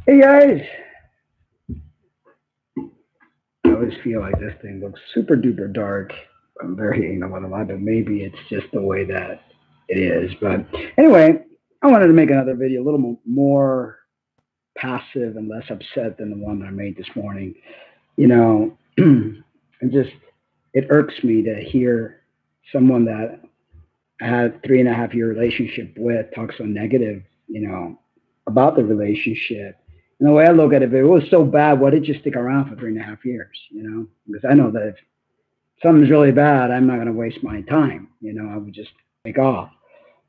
Hey guys, I always feel like this thing looks super duper dark. I'm very anal about it, but maybe it's just the way that it is. But anyway, I wanted to make another video a little more passive and less upset than the one that I made this morning. You know, and just it irks me to hear someone that I had a 3.5 year relationship with talk so negative, about the relationship. And the way I look at it, if it was so bad, why did you stick around for 3.5 years? Because I know that if something's really bad, I'm not going to waste my time. I would just take off.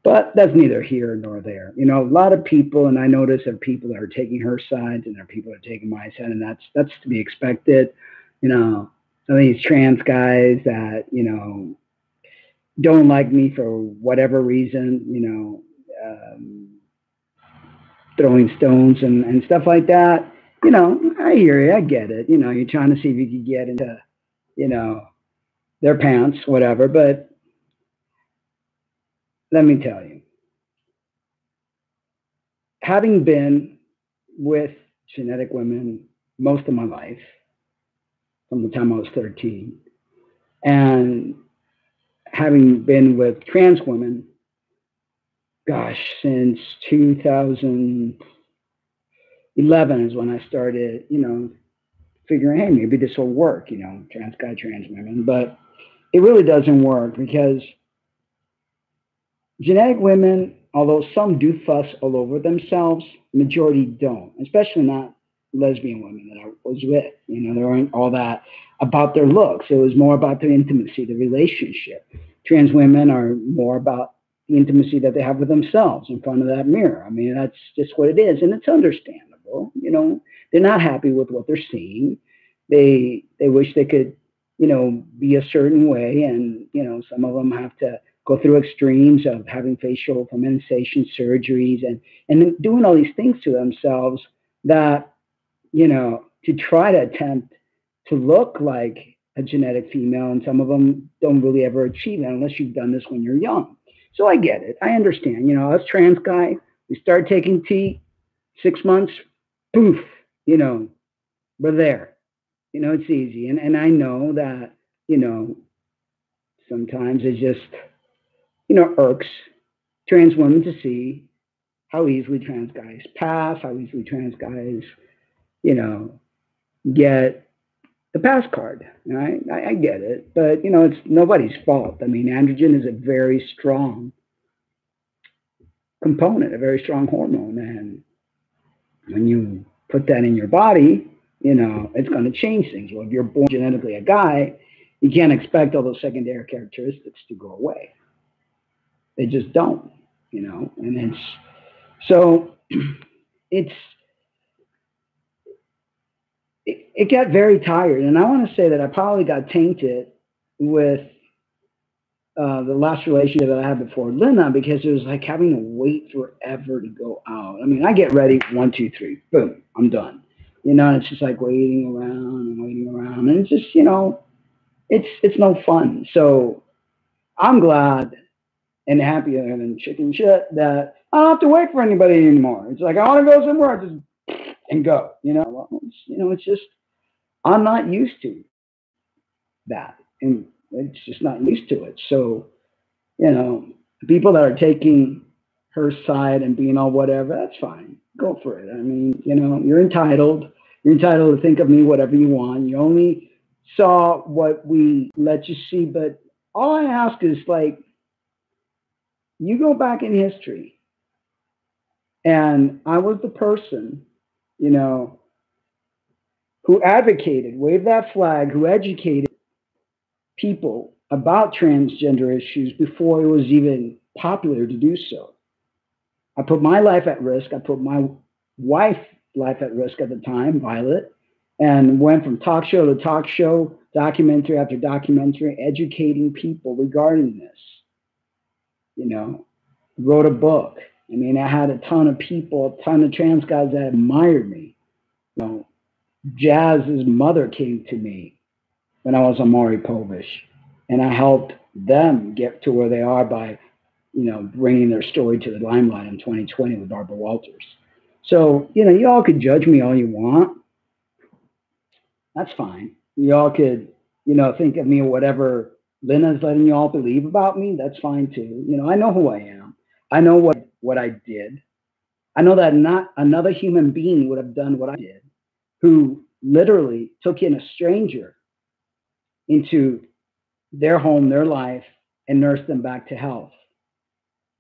But that's neither here nor there. A lot of people, and I notice there are people that are taking her side, and there are people that are taking my side, and that's to be expected. Some of these trans guys that don't like me for whatever reason, throwing stones and stuff like that. I hear you, I get it. You're trying to see if you can get into, you know, their pants, whatever. But let me tell you, having been with genetic women most of my life, from the time I was 13, and having been with trans women, gosh, since 2011 is when I started, figuring, hey, maybe this will work, trans guy, trans women. But it really doesn't work because genetic women, although some do fuss all over themselves, majority don't, especially not lesbian women that I was with. They weren't all that about their looks. It was more about their intimacy, the relationship. Trans women are more about the intimacy that they have with themselves in front of that mirror. I mean, that's just what it is, and it's understandable. They're not happy with what they're seeing. They wish they could, be a certain way, and some of them have to go through extremes of having facial feminization surgeries and then doing all these things to themselves that to try to attempt to look like a genetic female, and some of them don't really ever achieve it unless you've done this when you're young. So I get it. I understand. Us trans guy, we start taking T, 6 months, poof, we're there. It's easy. And I know that, sometimes it just, irks trans women to see how easily trans guys pass, how easily trans guys, you know, get the pass card. Right? I get it, but it's nobody's fault. I mean, androgen is a very strong component, a very strong hormone, and when you put that in your body, it's going to change things. Well, if you're born genetically a guy, you can't expect all those secondary characteristics to go away. They just don't, and it's so it's it got very tired, and I want to say that I probably got tainted with the last relationship that I had before Lena, because it was like having to wait forever to go out. I mean, I get ready, 1, 2, 3, boom, I'm done. And it's just like waiting around, and it's just it's no fun. So I'm glad and happier than chicken shit that I don't have to wait for anybody anymore. It's like I want to go somewhere, I just and go. Well, it's just I'm not used to that, and it's just not used to it. So people that are taking her side and being all whatever, that's fine. Go for it. I mean, you're entitled. You're entitled to think of me whatever you want. You only saw what we let you see, but all I ask is, like, you go back in history, and I was the person, who advocated, waved that flag, who educated people about transgender issues before it was even popular to do so. I put my life at risk. I put my wife's life at risk at the time, Violet, and went from talk show to talk show, documentary after documentary, educating people regarding this. Wrote a book. I mean, I had a ton of people, a ton of trans guys that admired me. Jazz's mother came to me when I was on Maury Povich, and I helped them get to where they are by, bringing their story to the limelight in 2020 with Barbara Walters. So, you all could judge me all you want. That's fine. You all could, think of me or whatever Lena's letting you all believe about me. That's fine too. I know who I am. I know what I did. I know that not another human being would have done what I did, who literally took in a stranger into their home, their life, and nursed them back to health.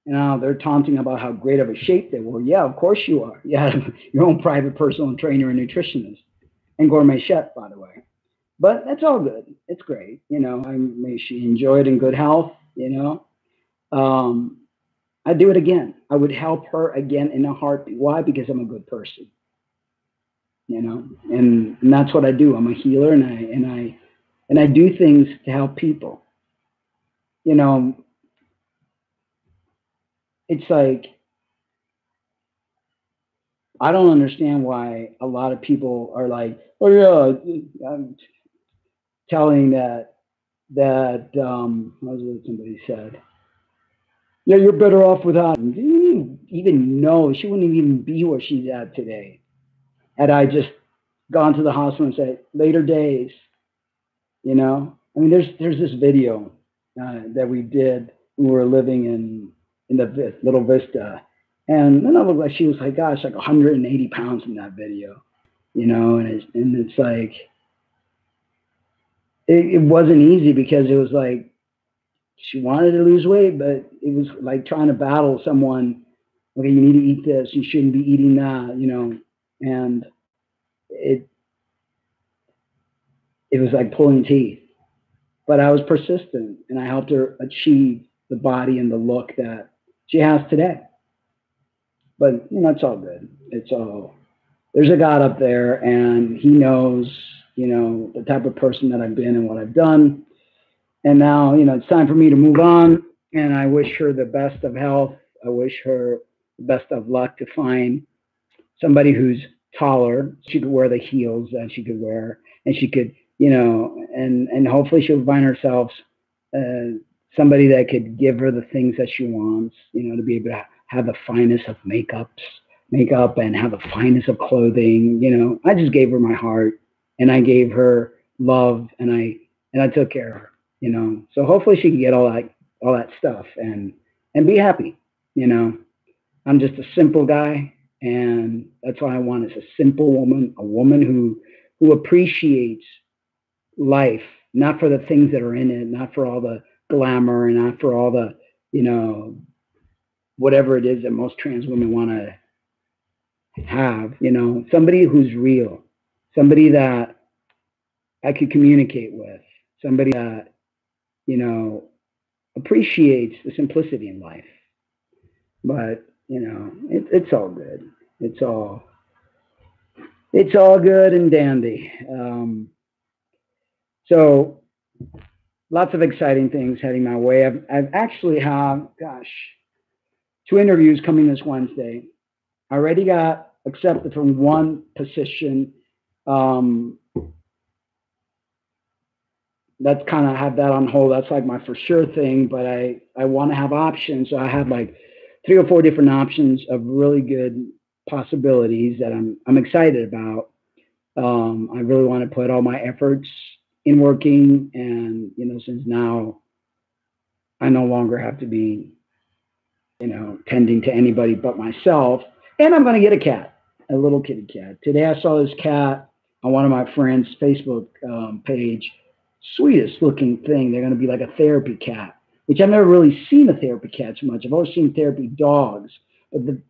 Now they're taunting about how great of a shape they were. Yeah, of course you are. You have your own private personal trainer and nutritionist and gourmet chef, by the way. But that's all good. It's great. May she enjoy it in good health. Um, I'd do it again. I would help her again in a heartbeat. Why? Because I'm a good person. And that's what I do. I'm a healer, and I do things to help people. It's like, I don't understand why a lot of people are like, oh yeah, I'm telling that what was it somebody said? Yeah, you're better off without him. Didn't even know. She wouldn't even be where she's at today. Had I just gone to the hospital and said, later days, I mean, there's this video that we did when we were living in the little vista. And then I looked like she was like, gosh, like 180 pounds in that video, and it's like, it wasn't easy because it was like, she wanted to lose weight, but it was like trying to battle someone. Okay, you need to eat this. You shouldn't be eating that, and it was like pulling teeth. But I was persistent, and I helped her achieve the body and the look that she has today. But it's all good. There's a God up there, and He knows, the type of person that I've been and what I've done. And now, it's time for me to move on. And I wish her the best of health. I wish her the best of luck to find somebody who's taller. She could wear the heels that she could wear, and she could, and hopefully she'll find herself somebody that could give her the things that she wants, to be able to have the finest of makeup and have the finest of clothing. I just gave her my heart, and I gave her love, and I took care of her. So hopefully she can get all that stuff and be happy. I'm just a simple guy, and that's what I want is a simple woman, a woman who appreciates life, not for the things that are in it, not for all the glamour, and not for all the, whatever it is that most trans women want to have, somebody who's real, somebody that I could communicate with, somebody that, appreciates the simplicity in life. But, it's all good. It's all good and dandy. So lots of exciting things heading my way. I've actually have, 2 interviews coming this Wednesday. I already got accepted from one position. That's kind of have that on hold. That's like my for sure thing, but I want to have options. So I have like 3 or 4 different options of really good possibilities that I'm excited about. I really want to put all my efforts in working, and since now I no longer have to be tending to anybody but myself, and I'm going to get a cat, a little kitty cat. Today I saw this cat on one of my friends' Facebook page. Sweetest looking thing. They're going to be like a therapy cat, which I've never really seen a therapy cat so much. I've always seen therapy dogs, but the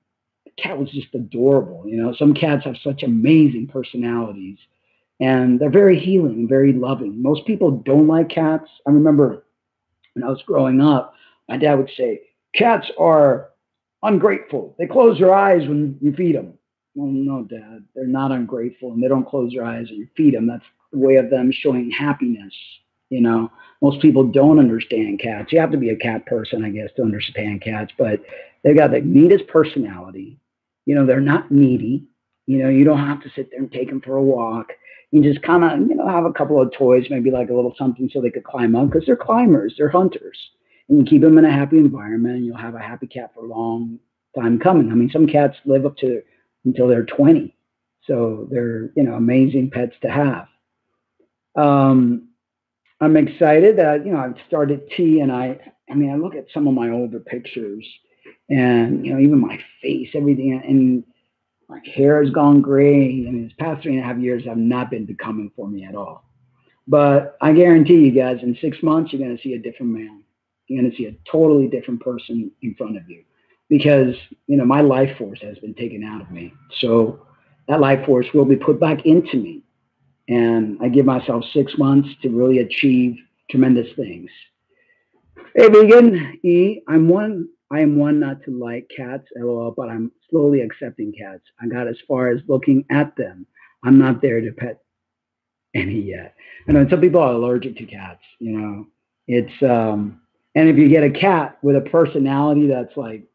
cat was just adorable. Some cats have such amazing personalities, and they're very healing and very loving. Most people don't like cats. I remember when I was growing up, my dad would say, cats are ungrateful. They close their eyes when you feed them. Well, no, Dad, they're not ungrateful, and they don't close their eyes when you feed them. That's the way of them showing happiness. Most people don't understand cats. You have to be a cat person, I guess, to understand cats, but they've got the neatest personality. They're not needy. You don't have to sit there and take them for a walk. You just kind of, have a couple of toys, maybe like a little something so they could climb up, because they're climbers, they're hunters. And you keep them in a happy environment, and you'll have a happy cat for a long time coming. I mean, some cats live up to until they're 20. So they're, amazing pets to have. Um, I'm excited that, I've started tea, and I mean, I look at some of my older pictures, and, even my face, everything, and my hair has gone gray. And these past 3.5 years have not been becoming for me at all. But I guarantee you guys, in 6 months, you're going to see a different man. You're going to see a totally different person in front of you, because, my life force has been taken out of me. So that life force will be put back into me. And I give myself 6 months to really achieve tremendous things. Hey, vegan E, I am one not to like cats, lol, but I'm slowly accepting cats. I got as far as looking at them. I'm not there to pet any yet. I know some people are allergic to cats. It's and if you get a cat with a personality that's like,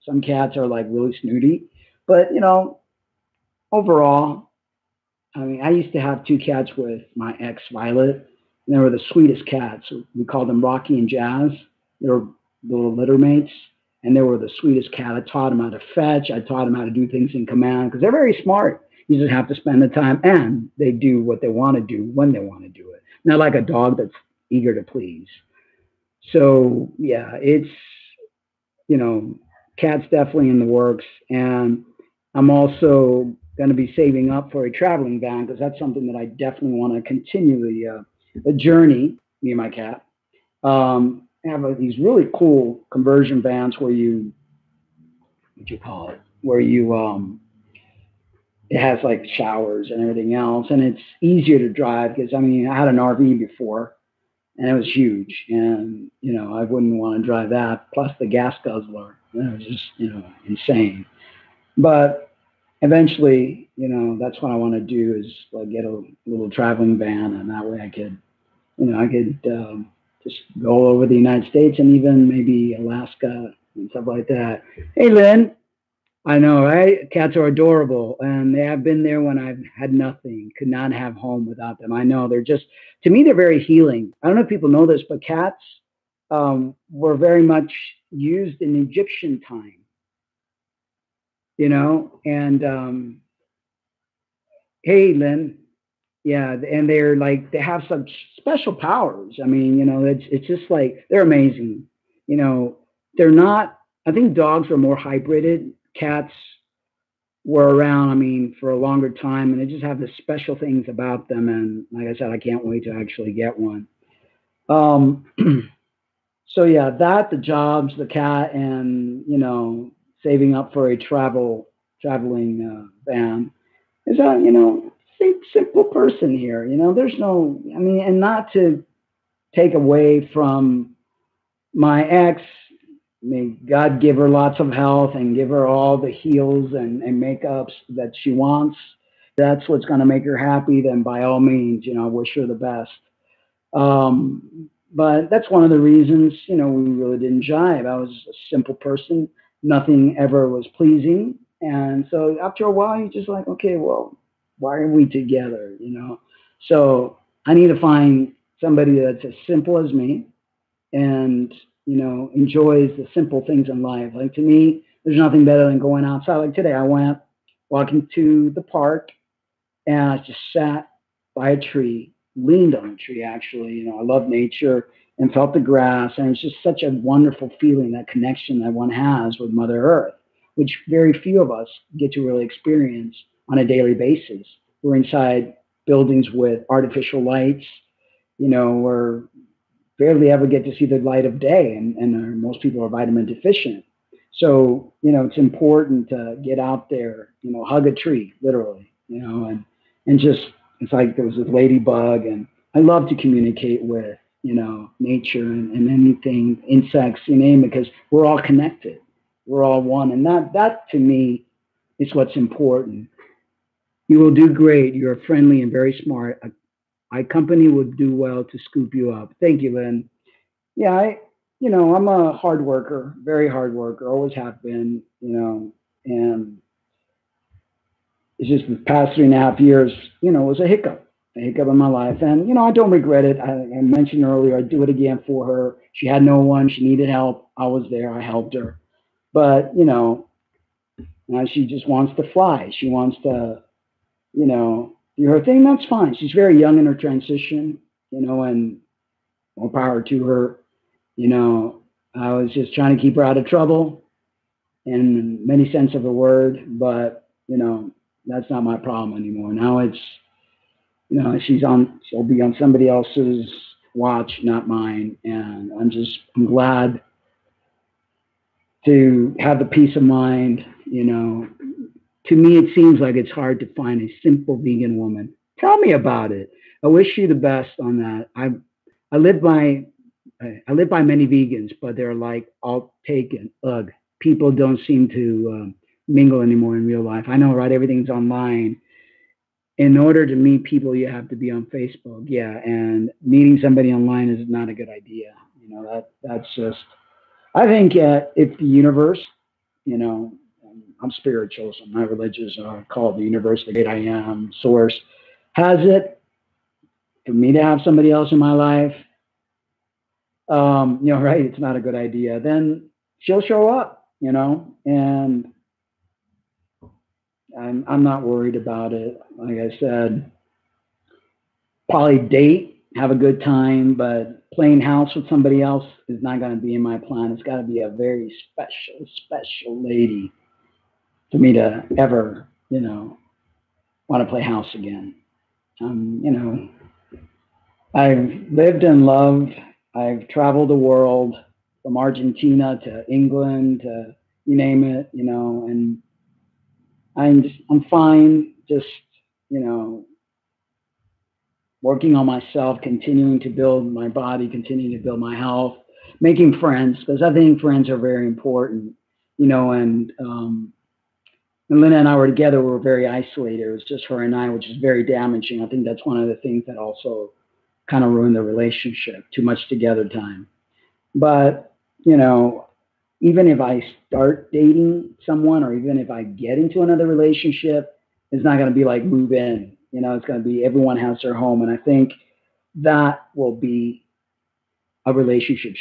some cats are like really snooty, but overall, I mean, I used to have two cats with my ex Violet, and they were the sweetest cats. We called them Rocky and Jazz. They were little litter mates, and they were the sweetest cat. I taught them how to fetch. I taught them how to do things in command, because they're very smart. You just have to spend the time, and they do what they want to do when they want to do it. Not like a dog that's eager to please. So yeah, it's, you know, cats definitely in the works, and I'm also going to be saving up for a traveling van, because that's something that I definitely want to continue the journey. Me and my cat have these really cool conversion vans where you, what you call it, where you it has like showers and everything else, and it's easier to drive, because I mean, I had an RV before, and it was huge, and I wouldn't want to drive that. Plus the gas guzzler, it was just insane. But eventually, that's what I want to do, is like get a little traveling van, and that way I could just go all over the United States, and even maybe Alaska and stuff like that. Hey, Lynn. I know, right? Cats are adorable, and they have been there when I've had nothing, could not have home without them. I know, they're just, to me, they're very healing. I don't know if people know this, but cats were very much used in Egyptian time, and hey, Lynn, yeah, and they're like, they have such special powers. I mean, it's just like, they're amazing. They're not, I think dogs are more hybrided. Cats were around, I mean, for a longer time, and they just have the special things about them. And like I said, I can't wait to actually get one. Um, so yeah, the jobs, the cat, and saving up for a traveling van is a simple person here. There's no, I mean, and not to take away from my ex. May God give her lots of health and give her all the heals and makeups that she wants. That's what's going to make her happy. Then by all means, I wish her the best. But that's one of the reasons, we really didn't jive. I was a simple person. Nothing ever was pleasing. And so after a while, you're just like, okay, well, why are we together? So I need to find somebody that's as simple as me, and enjoys the simple things in life. Like, to me, there's nothing better than going outside. Like today, I went walking to the park, and I just sat by a tree, leaned on a tree, actually. I love nature, and felt the grass. And it's just such a wonderful feeling, that connection that one has with Mother Earth, which very few of us get to really experience on a daily basis. We're inside buildings with artificial lights, we're barely ever get to see the light of day, and most people are vitamin deficient. So, it's important to get out there, hug a tree, literally, and just, it's like there was this ladybug, and I love to communicate with, nature and anything, insects, you name it, because we're all connected. We're all one. And that to me is what's important. You will do great. You're friendly and very smart. My company would do well to scoop you up. Thank you, Lynn. Yeah, I'm a hard worker, very hard worker, always have been, and it's just the past 3.5 years, was a hiccup in my life. And, I don't regret it. I mentioned earlier, I'd do it again for her. She had no one. She needed help. I was there. I helped her. But, She just wants to fly. She wants to, do her thing. That's fine. She's very young in her transition, and more power to her. I was just trying to keep her out of trouble in many sense of the word, but, that's not my problem anymore. Now it's, she'll be on somebody else's watch, not mine. And I'm glad to have the peace of mind. To me, it seems like it's hard to find a simple vegan woman. Tell me about it. I wish you the best on that. I live by many vegans, but they're like all taken. Ugh. People don't seem to mingle anymore in real life. I know, right? Everything's online. In order to meet people, you have to be on Facebook. Yeah, and meeting somebody online is not a good idea. That's just. I think if the universe, I'm spiritual, so my religious are called the universe, the great I am, source, has it for me to have somebody else in my life. Right? It's not a good idea. Then she'll show up, and I'm not worried about it. Like I said, probably date, have a good time, but playing house with somebody else is not going to be in my plan. It's got to be a very special, special lady for me to ever, want to play house again. I've lived and loved. I've traveled the world from Argentina to England to you name it, and I'm fine. Just, working on myself, continuing to build my body, continuing to build my health, making friends, because I think friends are very important, and Linda and I were together, we were very isolated. It was just her and I, which is very damaging. I think that's one of the things that also kind of ruined the relationship, too much together time. But, even if I start dating someone or even if I get into another relationship, it's not going to be like move in. It's going to be everyone has their home. And I think that will be a relationship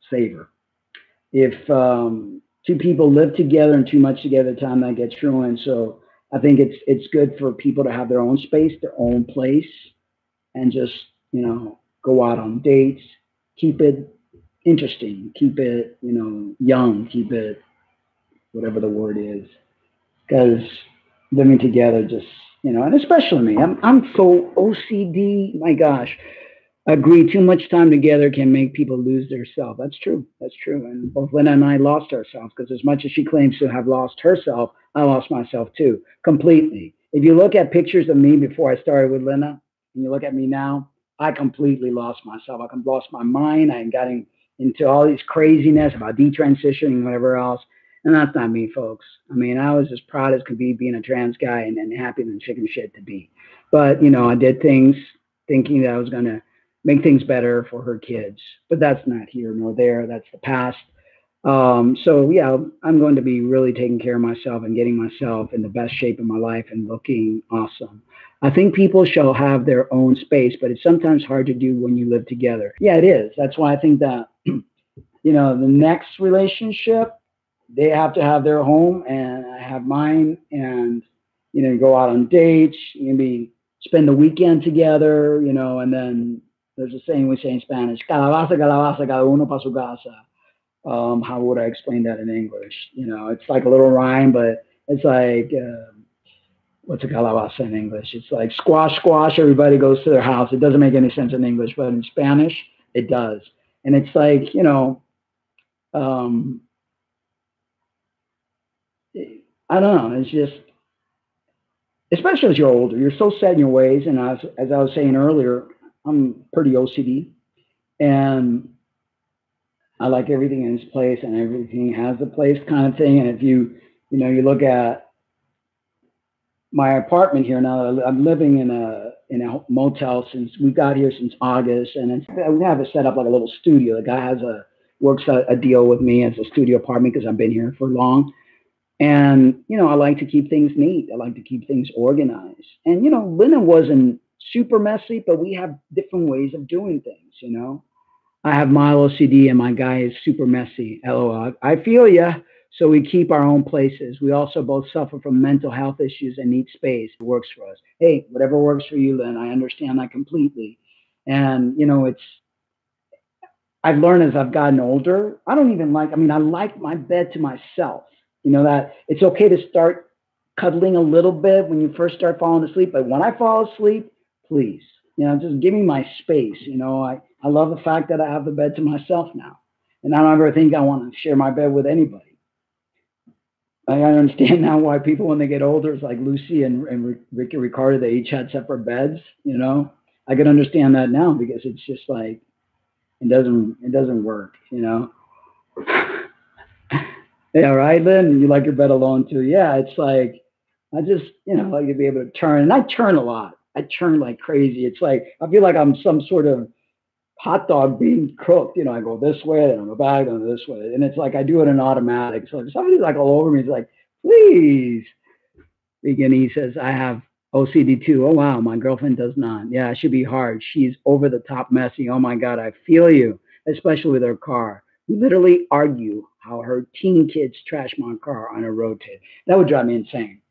saver. If two people live together and too much together at a time, that gets ruined. So I think it's good for people to have their own space, their own place, and just, go out on dates, keep it interesting, keep it, young, keep it whatever the word is. Because living together just, and especially me, I'm so OCD. My gosh, I agree. Too much time together can make people lose their self. That's true. That's true. And both Lena and I lost ourselves because as much as she claims to have lost herself, I lost myself too, completely. If you look at pictures of me before I started with Lena, and you look at me now, I completely lost myself. I lost my mind. I got into all these craziness about detransitioning and whatever else. And that's not me, folks. I mean, I was as proud as could be being a trans guy and happy than chicken shit to be. But, I did things thinking that I was going to make things better for her kids. But that's not here nor there. That's the past. So, yeah, I'm going to be really taking care of myself and getting myself in the best shape of my life and looking awesome. I think people shall have their own space, but it's sometimes hard to do when you live together. Yeah, it is. That's why I think that, the next relationship, they have to have their home and I have mine and, go out on dates, maybe spend the weekend together, and then there's a saying we say in Spanish, calabaza, calabaza, cada uno pa su casa. How would I explain that in English? It's like a little rhyme, but it's like, what's a calabaza in English? It's like squash, squash, everybody goes to their house. It doesn't make any sense in English, but in Spanish, it does. And it's like, I don't know. It's just, especially as you're older, you're so set in your ways. And as I was saying earlier, I'm pretty OCD, and I like everything in its place, and everything has a place, kind of thing. And if you look at my apartment here now, I'm living in a motel since we got here since August, and we have it set up like a little studio. The guy works a deal with me as a studio apartment because I've been here for long. And, I like to keep things neat. I like to keep things organized. And, Lena wasn't super messy, but we have different ways of doing things, I have my OCD and my guy is super messy. LOL. I feel ya. So we keep our own places. We also both suffer from mental health issues and need space. It works for us. Hey, whatever works for you, Lynn. I understand that completely. And, I've learned as I've gotten older, I don't even like, I mean, I like my bed to myself. That it's okay to start cuddling a little bit when you first start falling asleep. But when I fall asleep, please, just give me my space. I love the fact that I have the bed to myself now. And I don't ever think I want to share my bed with anybody. I understand now why people, when they get older, it's like Lucy and Ricky Ricardo, they each had separate beds. I can understand that now because it's just like, it doesn't work. Yeah, right, Lynn? You like your bed alone too? Yeah, it's like, I just, like to be able to turn. And I turn a lot. I turn like crazy. It's like, I feel like I'm some sort of hot dog being cooked. I go this way, then I go back, then this way. And it's like, I do it in automatic. So if somebody's like all over me, it's like, please. He says, I have OCD too. Oh, wow. My girlfriend does not. Yeah, it should be hard. She's over the top messy. Oh my God, I feel you, especially with her car. We literally argue how her teen kids trash my car on a road trip. That would drive me insane.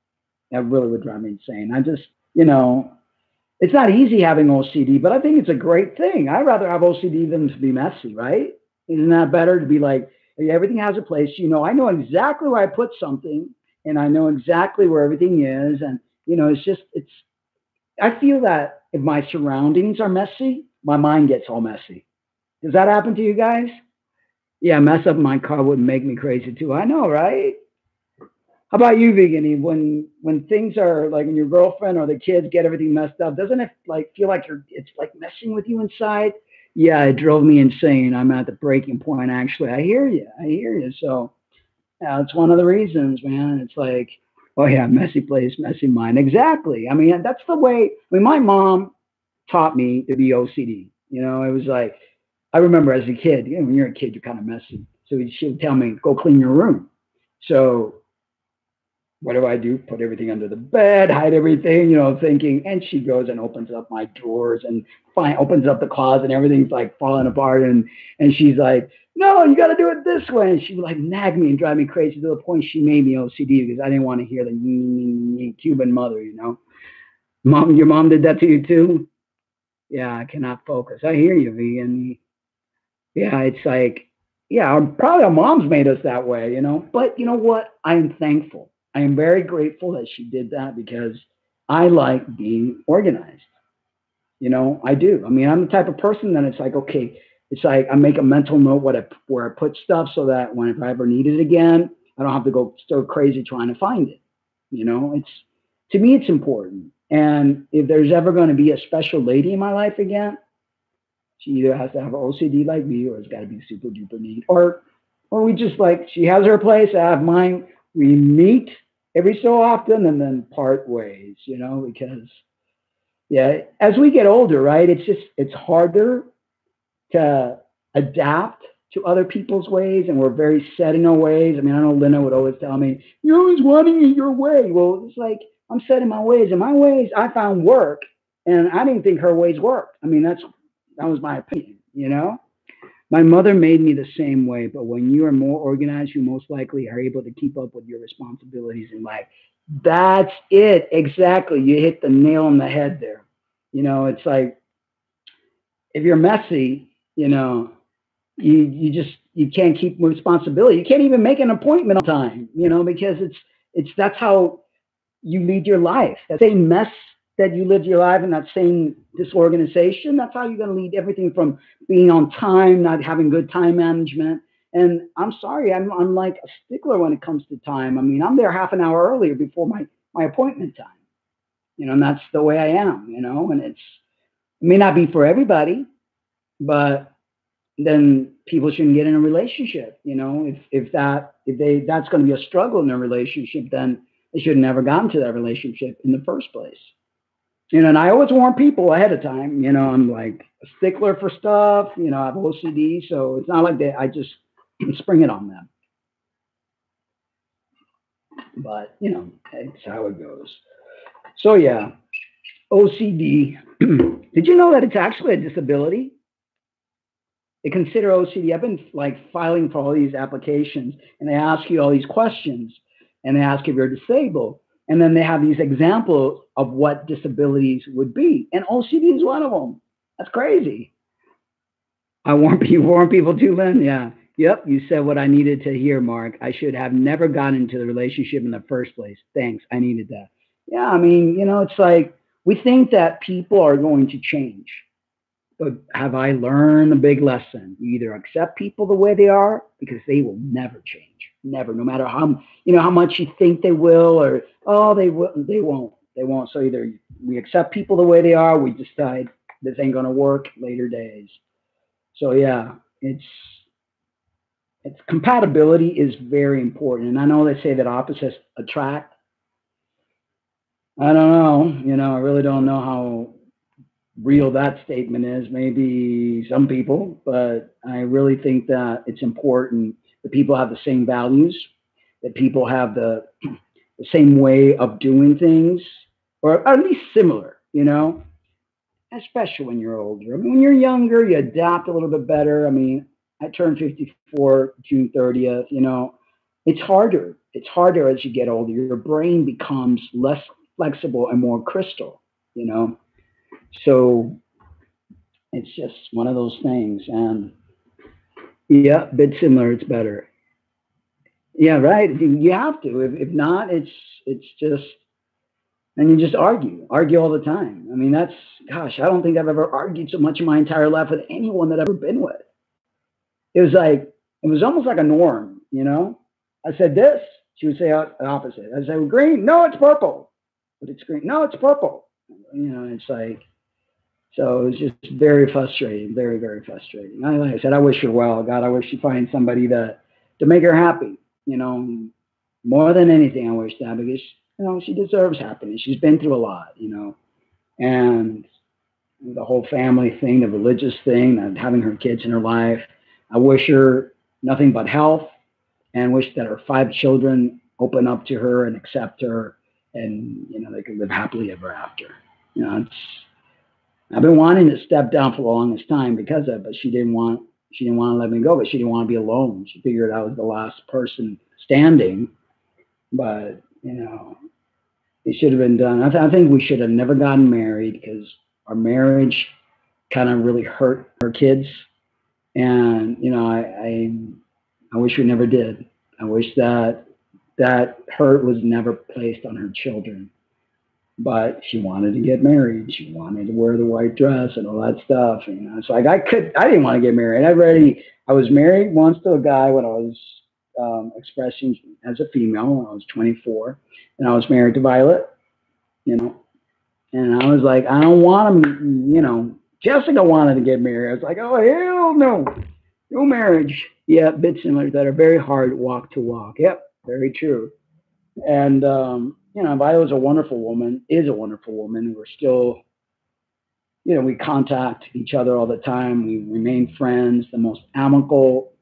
That really would drive me insane. I just, it's not easy having OCD, but I think it's a great thing. I'd rather have OCD than to be messy, right? Isn't that better to be like, everything has a place? I know exactly where I put something, and I know exactly where everything is. And, I feel that if my surroundings are messy, my mind gets all messy. Does that happen to you guys? Yeah, mess up my car would make me crazy too. I know, right? How about you, Vegan? When things are like when your girlfriend or the kids get everything messed up, doesn't it like feel like it's like messing with you inside? Yeah, it drove me insane. I'm at the breaking point. Actually, I hear you. So yeah, it's one of the reasons, man. It's like, oh yeah, messy place, messy mind. Exactly. I mean, that's the way. I mean, my mom taught me to be OCD. It was like, I remember as a kid, when you're a kid, you're kind of messy. So she would tell me, go clean your room. So what do I do? Put everything under the bed, hide everything, thinking. And she goes and opens up my drawers and opens up the closet and everything's like falling apart. And she's like, no, you got to do it this way. And she would like nag me and drive me crazy to the point she made me OCD because I didn't want to hear the Cuban mother, Mom, your mom did that to you too? Yeah, I cannot focus. I hear you, Vegan. Yeah, it's like, yeah, probably our moms made us that way, But you know what? I am thankful. I am very grateful that she did that because I like being organized. I do. I mean, I'm the type of person that it's like, okay, it's like I make a mental note where I put stuff so that if I ever need it again, I don't have to go stir crazy trying to find it. To me, it's important. And if there's ever going to be a special lady in my life again, she either has to have OCD like me, or it's got to be super duper neat, or we just like, she has her place, I have mine. We meet every so often and then part ways, because yeah, as we get older, right, it's harder to adapt to other people's ways, and we're very set in our ways. I mean, I know Lena would always tell me, you're always wanting it your way. Well, it's like, I'm set in my ways, and my ways I found work, and I didn't think her ways worked. I mean, that was my opinion, My mother made me the same way, but when you are more organized, you most likely are able to keep up with your responsibilities in life. That's it. Exactly. You hit the nail on the head there. It's like, if you're messy, you can't keep responsibility. You can't even make an appointment on time, because that's how you lead your life. That same mess that you lived your life in, that same disorganization, that's how you're going to lead everything from being on time, not having good time management. And I'm sorry, I'm like a stickler when it comes to time. I mean, I'm there half an hour earlier before my appointment time, and that's the way I am, and it may not be for everybody, but then people shouldn't get in a relationship. If that's going to be a struggle in a relationship, then they should have never gotten to that relationship in the first place. And I always warn people ahead of time, I'm like a stickler for stuff, I have OCD, so it's not like that I just spring it on them. But, it's how it goes. So yeah, OCD. Did you know that it's actually a disability? They consider OCD. I've been like filing for all these applications, and they ask you all these questions, and they ask if you're disabled, and then they have these examples of what disabilities would be, and OCD is one of them. That's crazy. You warn people too, Lynn. Yeah. Yep. You said what I needed to hear, Mark. I should have never gotten into the relationship in the first place. Thanks. I needed that. Yeah. I mean, it's like we think that people are going to change. But have I learned a big lesson? You either accept people the way they are because they will never change. Never, no matter how much you think they will, or they will, they won't. They won't. So either we accept people the way they are, we decide this ain't gonna work later days. So yeah, it's compatibility is very important. And I know they say that opposites attract. I don't know. I really don't know how real that statement is. Maybe some people, but I really think that it's important that people have the same values, that people have the same way of doing things, or at least similar, especially when you're older. I mean, when you're younger, you adapt a little bit better. I mean, I turned 54 June 30th. It's harder. It's harder as you get older. Your brain becomes less flexible and more crystal, So it's just one of those things. And yeah, a bit similar, it's better. Yeah, right. You have to. If not, it's just, and you just argue all the time. I mean, gosh, I don't think I've ever argued so much in my entire life with anyone that I've ever been with. It was almost like a norm, I said this, she would say the opposite. I say, well, green, no, it's purple. But it's green, no, it's purple. It's like, so it was just very frustrating, very, very frustrating. Like I said, I wish her well. God, I wish she find somebody to make her happy, more than anything. I wish that, because, she deserves happiness. She's been through a lot, and the whole family thing, the religious thing, and having her kids in her life. I wish her nothing but health, and wish that her 5 children open up to her and accept her, and, they could live happily ever after. I've been wanting to step down for the longest time because of it, but she didn't want to let me go, but she didn't want to be alone. She figured I was the last person standing, but, it should have been done. I think we should have never gotten married, because our marriage kind of really hurt our kids. And, I wish we never did. I wish that hurt was never placed on her children. But she wanted to get married. She wanted to wear the white dress and all that stuff. It's like I didn't want to get married. I was married once to a guy when I was expressing as a female when I was 24, and I was married to Violet, and I was like, I don't want to, Jessica wanted to get married. I was like, oh, hell no, no marriage. Yeah, a bit similar that are very hard walk to walk. Yep, very true. And, Violet's a wonderful woman, is a wonderful woman. We're still, we contact each other all the time. We remain friends, the most amicable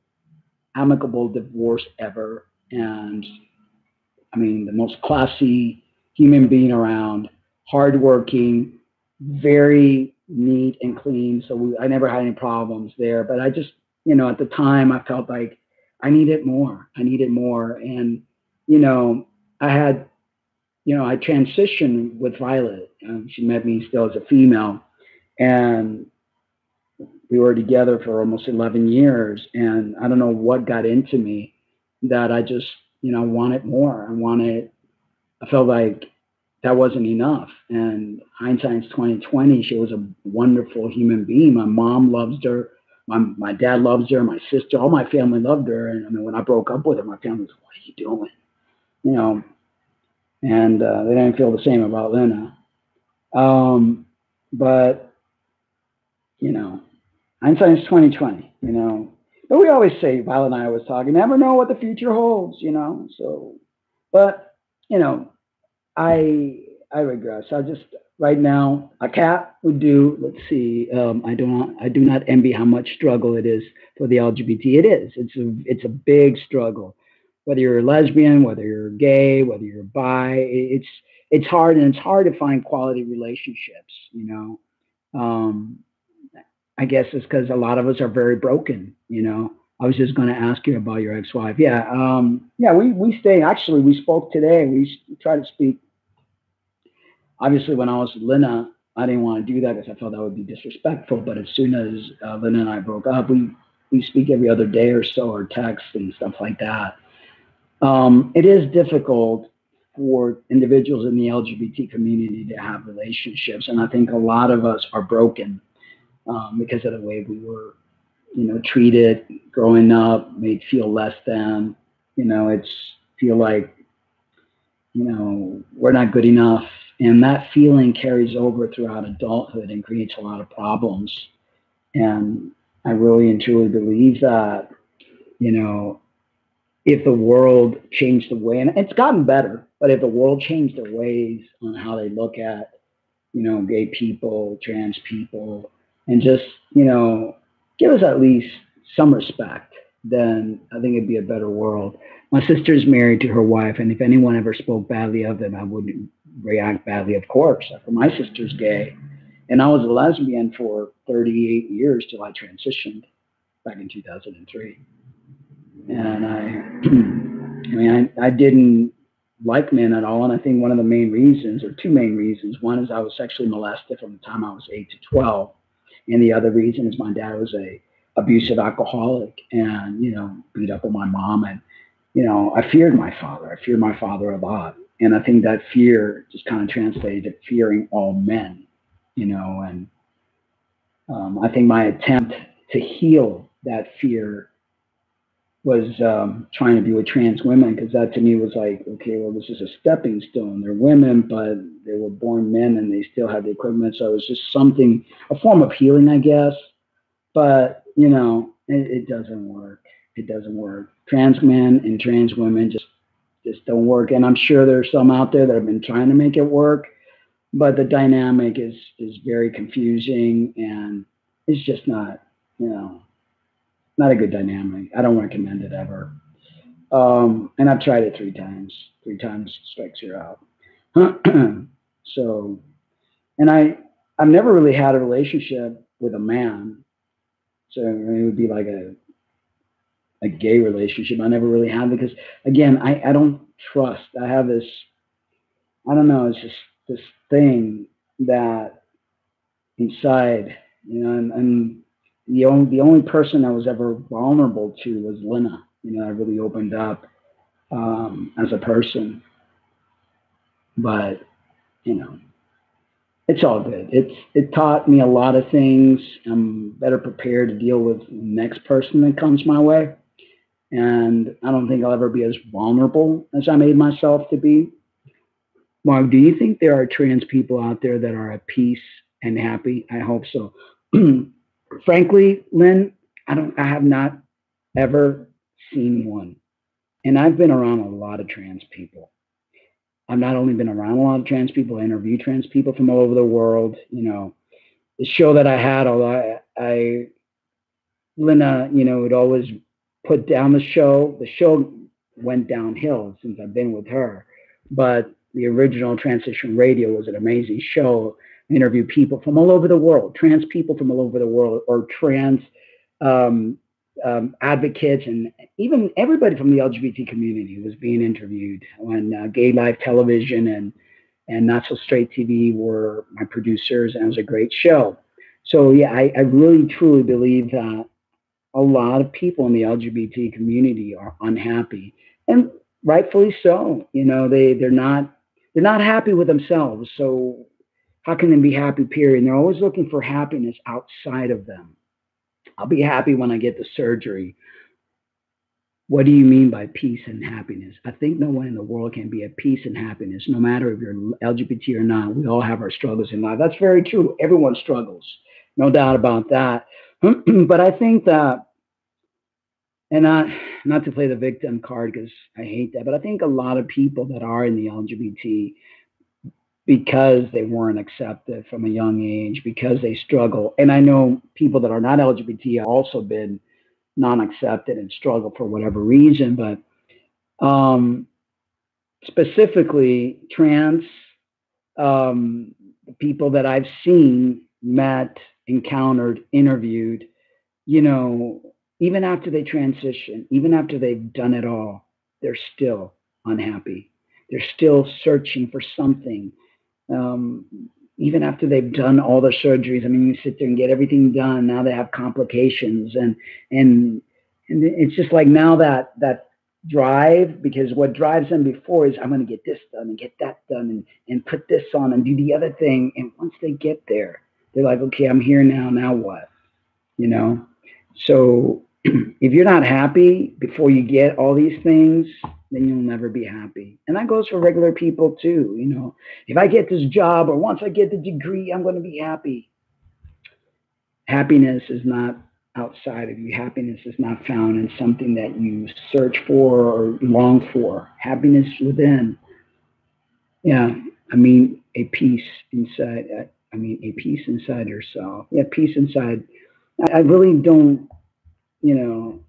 divorce ever. And I mean, the most classy human being around, hardworking, very neat and clean. So I never had any problems there. But I just, at the time, I felt like I needed more. And, I transitioned with Violet. She met me still as a female, and we were together for almost 11 years. And I don't know what got into me that I just, wanted more. I felt like that wasn't enough. And hindsight's 2020. She was a wonderful human being. My mom loves her. My dad loves her. My sister, all my family loved her. And I mean, when I broke up with her, my family was like, what are you doing? And they didn't feel the same about Lena. But, hindsight's 2020, But we always say, Violet and I always talk, you never know what the future holds, So, but, I regress. I just, right now, a cat would do. Let's see. I do not envy how much struggle it is for the LGBT. It is. It's a big struggle. Whether you're a lesbian, whether you're gay, whether you're bi, it's hard, and it's hard to find quality relationships. I guess it's because a lot of us are very broken, I was just going to ask you about your ex-wife. Yeah. Yeah, we stay. Actually, we spoke today. We tried to speak. Obviously, when I was with Lena, I didn't want to do that because I felt that would be disrespectful. But as soon as Lena and I broke up, we speak every other day or so, or text and stuff like that. It is difficult for individuals in the LGBT community to have relationships, and I think a lot of us are broken because of the way we were, treated growing up, made feel less than. It's feel like we're not good enough. And that feeling carries over throughout adulthood and creates a lot of problems. And I really and truly believe that, if the world changed the way, and it's gotten better, but if the world changed their ways on how they look at, gay people, trans people, and just, give us at least some respect, then I think it'd be a better world. My sister's married to her wife, and if anyone ever spoke badly of them, I wouldn't react badly, of course. My sister's gay, and I was a lesbian for 38 years till I transitioned back in 2003. And I didn't like men at all, and I think one of the main reasons, or two main reasons, one is I was sexually molested from the time I was 8 to 12, and the other reason is my dad was a abusive alcoholic, and beat up on my mom, and I feared my father. I feared my father a lot, and I think that fear just kind of translated to fearing all men, and I think my attempt to heal that fear was trying to be with trans women, because that to me was like, okay, well, this is a stepping stone. They're women, but they were born men and they still had the equipment. So it was just something, a form of healing, I guess. But, it doesn't work. It doesn't work. Trans men and trans women just don't work. And I'm sure there's some out there that have been trying to make it work, but the dynamic is very confusing, and it's just not, not a good dynamic. I don't recommend it ever. And I've tried it 3 times. 3 times strikes you out. So, and I've never really had a relationship with a man. So it would be like a gay relationship. I never really had, because again, I don't trust. I have this, I don't know, it's just this thing that inside, and the only person I was ever vulnerable to was Lena. I really opened up as a person, but it's all good. It taught me a lot of things. I'm better prepared to deal with the next person that comes my way, and I don't think I'll ever be as vulnerable as I made myself to be. Mark, do you think there are trans people out there that are at peace and happy? I hope so. Frankly, Lynn, I have not ever seen one. And I've been around a lot of trans people. I've not only been around a lot of trans people, I interview trans people from all over the world. The show that I had, although Lena, would always put down the show. The show went downhill since I've been with her. But the original Transition Radio was an amazing show. I interviewed people from all over the world, trans people from all over the world, or trans advocates, and even everybody from the LGBT community was being interviewed when Gay Life Television and Not So Straight TV were my producers, and it was a great show. So yeah, I really truly believe that a lot of people in the LGBT community are unhappy, and rightfully so. They're not happy with themselves. So how can they be happy, period? And they're always looking for happiness outside of them. I'll be happy when I get the surgery. What do you mean by peace and happiness? I think no one in the world can be at peace and happiness, no matter if you're LGBT or not. We all have our struggles in life. That's very true. Everyone struggles. No doubt about that. But I think that, and not to play the victim card because I hate that, but I think a lot of people that are in the LGBT, because they weren't accepted from a young age, because they struggle. And I know people that are not LGBT have also been non-accepted and struggle for whatever reason, but specifically trans people that I've seen met encountered, interviewed, you know, even after they transition, even after they've done it all, they're still unhappy. They're still searching for something. Um, Even after they've done all the surgeries, I mean, you sit there and get everything done. Now they have complications, and and it's just like now that drive, because what drives them before is I'm going to get this done and get that done and put this on and do the other thing. And once they get there, they're like, okay, I'm here now. Now what? You know? So if you're not happy before you get all these things, then you'll never be happy. And that goes for regular people too. You know, if I get this job or once I get the degree, I'm going to be happy. Happiness is not outside of you. Happiness is not found in something that you search for or long for. Happiness within. Yeah. I mean, a peace inside. I mean, a peace inside yourself. Yeah, peace inside. I really don't, you know,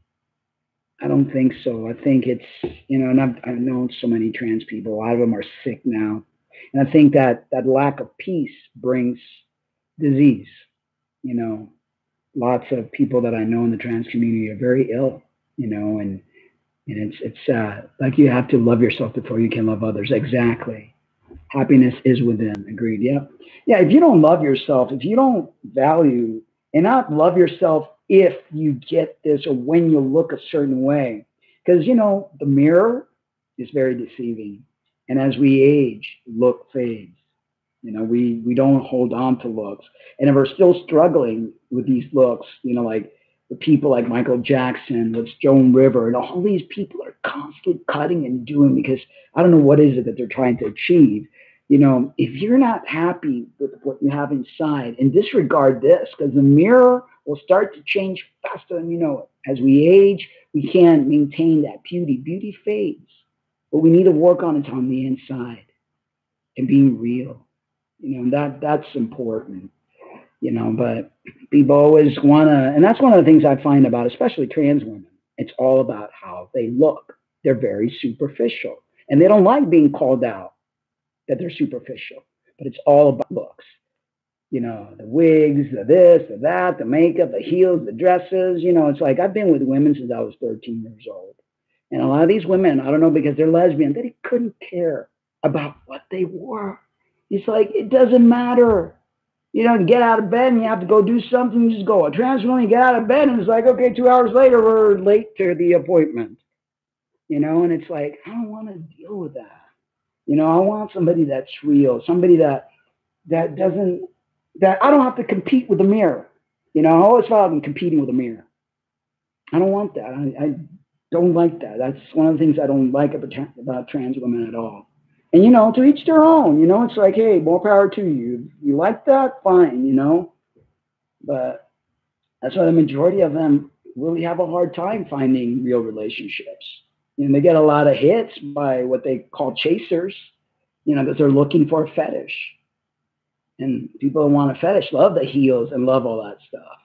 I don't think so. I think it's, you know, and I've known so many trans people. A lot of them are sick now. And I think that lack of peace brings disease. You know, lots of people that I know in the trans community are very ill, you know, and it's sad. Like you have to love yourself before you can love others. Exactly. Happiness is within. Agreed. Yeah. Yeah. If you don't love yourself, if you don't value and not love yourself if you get this or when you look a certain way, because, you know, the mirror is very deceiving. And as we age, look fades. You know, we don't hold on to looks. And if we're still struggling with these looks, you know, like the people like Michael Jackson, with Joan River, and all these people are constantly cutting and doing because I don't know what is it that they're trying to achieve. You know, if you're not happy with what you have inside, and disregard this, because the mirror will start to change faster than you know it. As we age, we can't maintain that beauty. Beauty fades. What we need to work on is on the inside and being real. You know, that's important, you know, but people always want to, and that's one of the things I find about especially trans women. It's all about how they look. They're very superficial and they don't like being called out that they're superficial, but it's all about looks. You know, the wigs, the this, the that, the makeup, the heels, the dresses. You know, it's like I've been with women since I was 13 years old. And a lot of these women, I don't know, because they're lesbian, they couldn't care about what they wore. It's like, it doesn't matter. You know, get out of bed and you have to go do something, you just go. A trans woman, you get out of bed and it's like, okay, 2 hours later, we're late to the appointment. You know, and it's like, I don't want to deal with that. You know, I want somebody that's real, somebody that doesn't, that I don't have to compete with the mirror. You know, I always felt I'm competing with the mirror. I don't want that. I don't like that. That's one of the things I don't like about trans women at all. And, you know, to each their own, you know, it's like, hey, more power to you. You like that? Fine, you know. But that's why the majority of them really have a hard time finding real relationships. You know, they get a lot of hits by what they call chasers, you know, because they're looking for a fetish. And people who want a fetish love the heels and love all that stuff.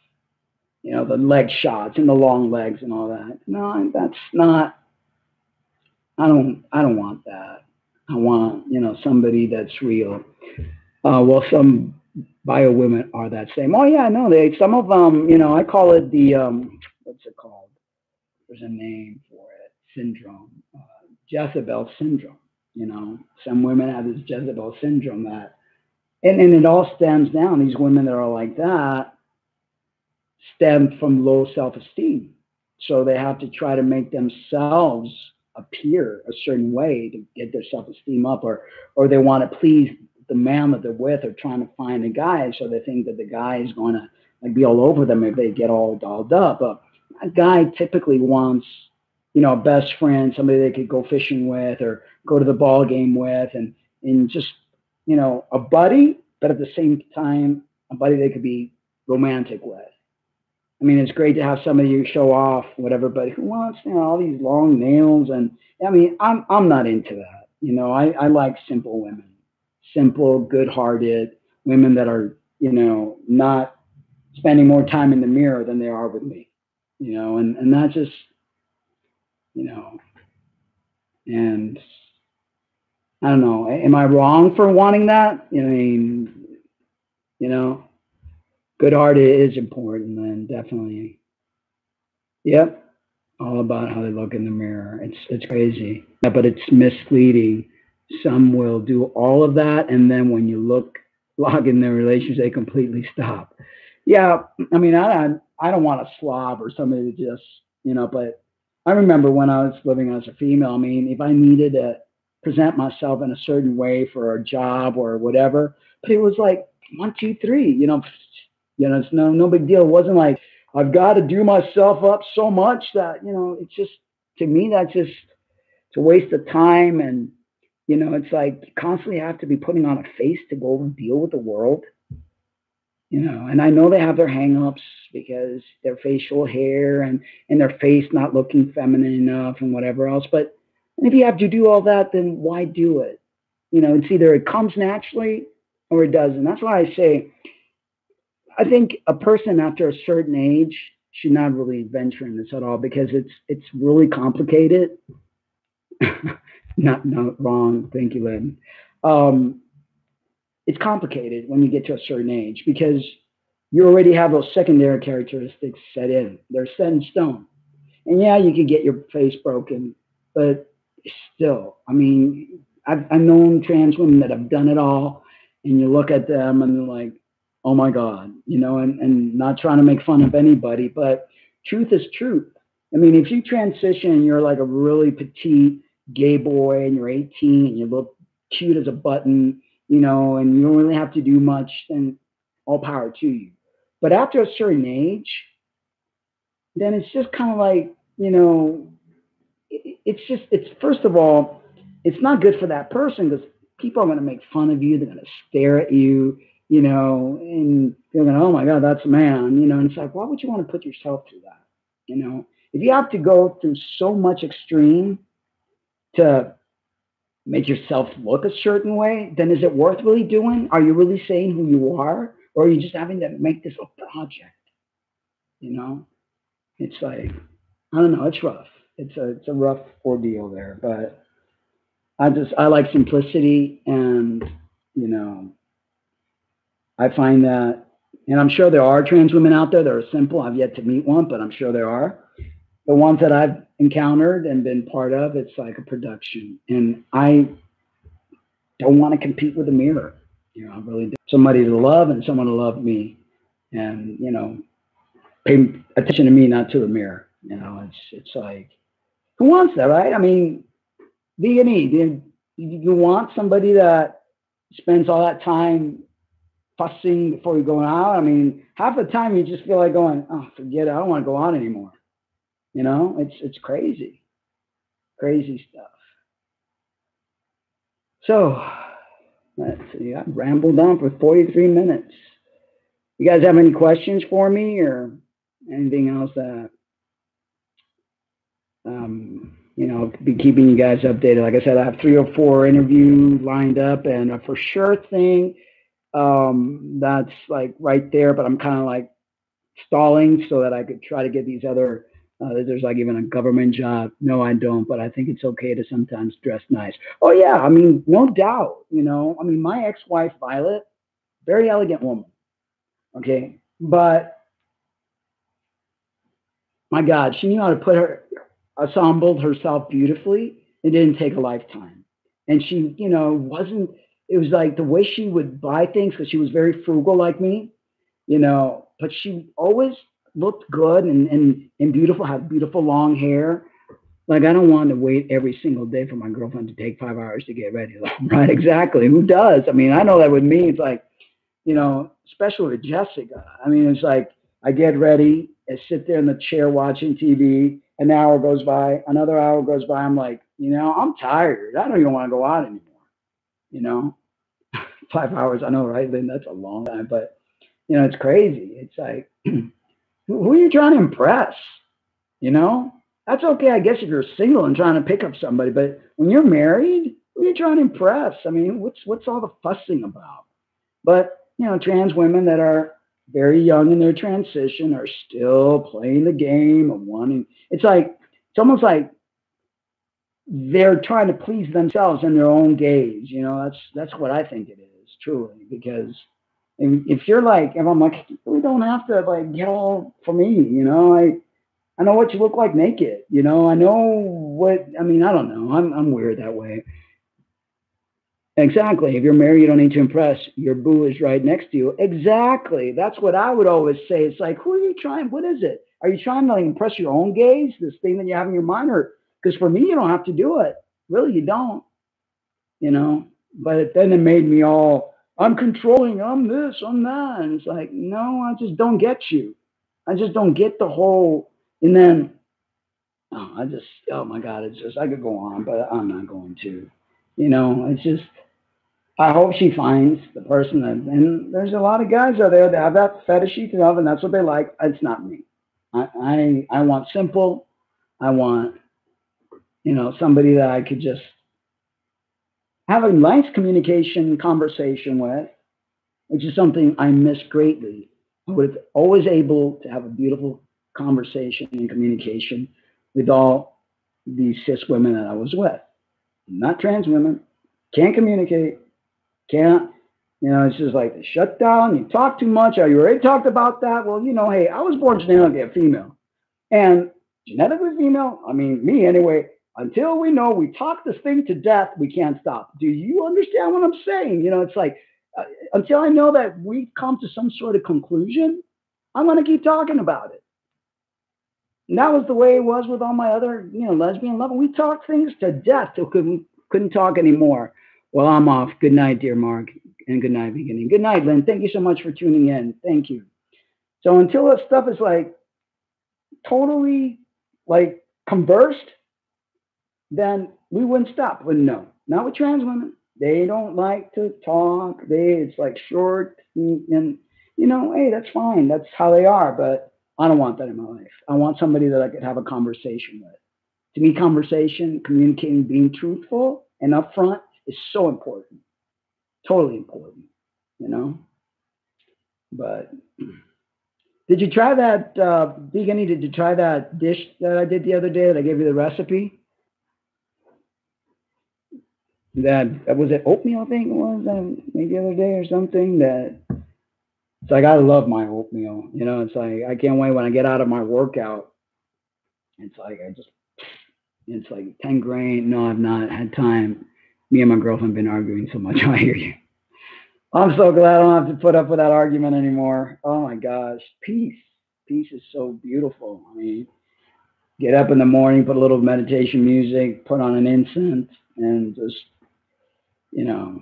You know, the leg shots and the long legs and all that. No, that's not, I don't want that. I want, you know, somebody that's real. Well, some bio women are that same. Oh yeah, no, some of them, you know, I call it the what's it called? There's a name for it. Syndrome, Jezebel syndrome. You know, some women have this Jezebel syndrome that, and it all stems down. These women that are like that stem from low self-esteem, so they have to try to make themselves appear a certain way to get their self-esteem up, or they want to please the man that they're with, or trying to find a guy, so they think that the guy is going to like be all over them if they get all dolled up. But a guy typically wants, you know, a best friend, somebody they could go fishing with or go to the ball game with, and just, you know, a buddy, but at the same time, a buddy they could be romantic with. I mean, it's great to have somebody you show off, whatever, but who wants, you know, all these long nails? And I mean, I'm not into that. You know, I like simple women, simple, good-hearted women that are, you know, not spending more time in the mirror than they are with me, you know, and not just, you know, and I don't know, am I wrong for wanting that? I mean, you know, good art is important, and definitely. Yep. All about how they look in the mirror. It's crazy. Yeah, but it's misleading. Some will do all of that, and then when you log in their relationship, they completely stop. Yeah, I mean, I don't want a slob or somebody to just, but I remember when I was living as a female. I mean, if I needed to present myself in a certain way for a job or whatever, but it was like one, two, three. It's no big deal. It wasn't like I've got to do myself up so much that it's just, to me, that's just, it's a waste of time. And it's like you constantly have to be putting on a face to go and deal with the world. And I know they have their hang-ups because their facial hair and their face not looking feminine enough and whatever else. But if you have to do all that, then why do it? It's either it comes naturally or it doesn't. That's why I say I think a person after a certain age should not really venture in this at all because it's really complicated. Not wrong. Thank you, Lynn. Um, it's complicated when you get to a certain age because you already have those secondary characteristics set in. They're set in stone. And yeah, you could get your face broken, but still, I mean, I've known trans women that have done it all, and you look at them and they're like, oh my God, and not trying to make fun of anybody, but truth is truth. I mean, if you transition and you're like a really petite gay boy and you're 18 and you look cute as a button, and you don't really have to do much, then all power to you. But after a certain age, then it's just kind of like, it's first of all, it's not good for that person because people are going to make fun of you. They're going to stare at you, and they're going, oh my God, that's a man, and it's like, why would you want to put yourself through that? If you have to go through so much extreme to make yourself look a certain way, then is it worth really doing? Are you really saying who you are? Or are you just having to make this a project? It's like, I don't know, it's rough. It's a rough ordeal there, but I like simplicity, and I find that, and I'm sure there are trans women out there that are simple. I've yet to meet one, but I'm sure there are. The ones that I've encountered and been part of, it's like a production, and I don't want to compete with the mirror. I really do. Somebody to love and someone to love me, and pay attention to me, not to the mirror. It's like, who wants that, right? I mean, D&E, do you want somebody that spends all that time fussing before you go out? I mean, half the time you just feel like going, oh, forget it. I don't want to go out anymore. It's crazy, crazy stuff. So let's see. I've rambled on for 43 minutes. You guys have any questions for me or anything else that be keeping you guys updated? Like I said, I have 3 or 4 interviews lined up, and a for sure thing that's like right there, but I'm kind of like stalling so that I could try to get these other. There's like even a government job. No, I don't, but I think it's okay to sometimes dress nice. Oh yeah, I mean, no doubt. I mean, my ex-wife Violet, very elegant woman. Okay, but my God, she knew how to put her assembled herself beautifully. It didn't take a lifetime, and she, wasn't. It was like the way she would buy things because she was very frugal like me, but she always looked good and beautiful, had beautiful long hair. Like, I don't want to wait every single day for my girlfriend to take 5 hours to get ready. Right? Exactly. Who does? I mean, I know that with me, it's like, especially with Jessica. I mean, it's like I get ready, I sit there in the chair watching TV. An hour goes by, another hour goes by. I'm like, I'm tired. I don't even want to go out anymore. 5 hours. I know, right, Lynn? That's a long time, but it's crazy. It's like, who are you trying to impress? That's okay, I guess, if you're single and trying to pick up somebody, but when you're married, who are you trying to impress? I mean, what's all the fussing about? But trans women that are very young in their transition are still playing the game of wanting. It's almost like they're trying to please themselves in their own gaze. That's what I think it is, truly, because And if you're like, if I'm like, we don't have to like get all for me, you know, I know what you look like naked, you know, I know what, I mean, I don't know. I'm weird that way. Exactly. If you're married, you don't need to impress. Your boo is right next to you. Exactly. That's what I would always say. It's like, who are you trying? What is it? Are you trying to like impress your own gaze, this thing that you have in your mind? Or because for me, you don't have to do it. Really, you don't, you know? But then it made me all, I'm controlling, I'm this, I'm that. And it's like, no, I just don't get you. I just don't get the whole, and then, oh, I just, oh my God, it's just, I could go on, but I'm not going to. You know, it's just, I hope she finds the person that, and there's a lot of guys out there that have that fetishy stuff, and that's what they like. It's not me. I want simple. I want, you know, somebody that I could just have a nice communication conversation with, which is something I miss greatly. I was always able to have a beautiful conversation and communication with all these cis women that I was with. Not trans women. Can't communicate. Can't. You know, it's just like they shut down. You talk too much. Oh, you already talked about that. Well, you know, hey, I was born genetically a female. And genetically female, I mean, me anyway, until we know we talk this thing to death, we can't stop. Do you understand what I'm saying? You know, it's like, until I know that we've come to some sort of conclusion, I'm going to keep talking about it. And that was the way it was with all my other, you know, lesbian lovers. We talked things to death till couldn't talk anymore. Well, I'm off. Good night, dear Mark, and good night, beginning. Good night, Lynn. Thank you so much for tuning in. Thank you. So until that stuff is like totally like conversed, then we wouldn't stop. But no, not with trans women. They don't like to talk. It's like short and you know, hey, that's fine. That's how they are. But I don't want that in my life. I want somebody that I could have a conversation with. To me, conversation, communicating, being truthful and upfront is so important. Totally important, you know. But did you try that, Deacony? Did you try that dish that I did the other day that I gave you the recipe? That was it oatmeal, I think it was, maybe the other day or something. That it's like I love my oatmeal. You know, it's like I can't wait when I get out of my workout. It's like it's like 10 grain. No, I've not had time. Me and my girlfriend have been arguing so much. I hear you. I'm so glad I don't have to put up with that argument anymore. Oh my gosh, peace. Peace is so beautiful. I mean, get up in the morning, put a little meditation music, put on an incense, and just, you know,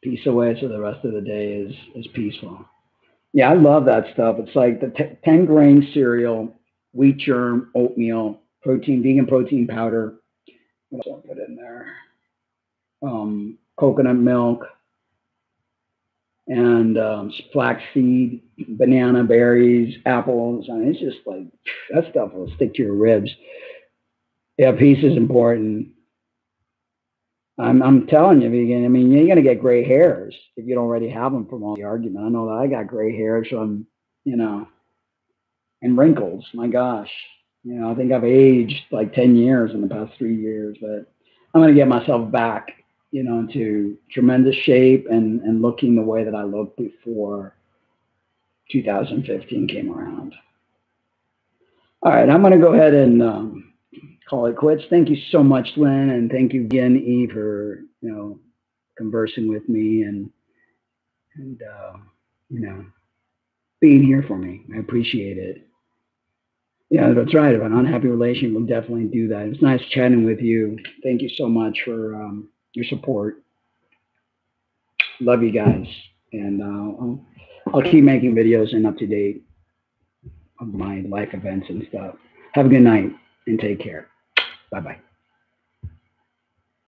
peace away so the rest of the day is peaceful. Yeah, I love that stuff. It's like the 10 grain cereal, wheat germ, oatmeal, protein, vegan protein powder. What else I'll put in there? Coconut milk and flaxseed, banana, berries, apples. I mean, it's just like that stuff will stick to your ribs. Yeah, peace is important. I'm telling you, vegan. I mean, you're gonna get gray hairs if you don't already have them from all the argument. I know that I got gray hairs from, you know, and wrinkles. My gosh, you know, I think I've aged like 10 years in the past 3 years, but I'm gonna get myself back, you know, into tremendous shape and looking the way that I looked before 2015 came around. All right, I'm gonna go ahead and call it quits. Thank you so much, Lynn, and thank you again, Eve, for, you know, conversing with me and you know, being here for me. I appreciate it. Yeah, that's right. If an unhappy relation, we'll definitely do that. It's nice chatting with you. Thank you so much for your support. Love you guys, and I'll keep making videos and up to date of my life events and stuff. Have a good night and take care. Bye bye.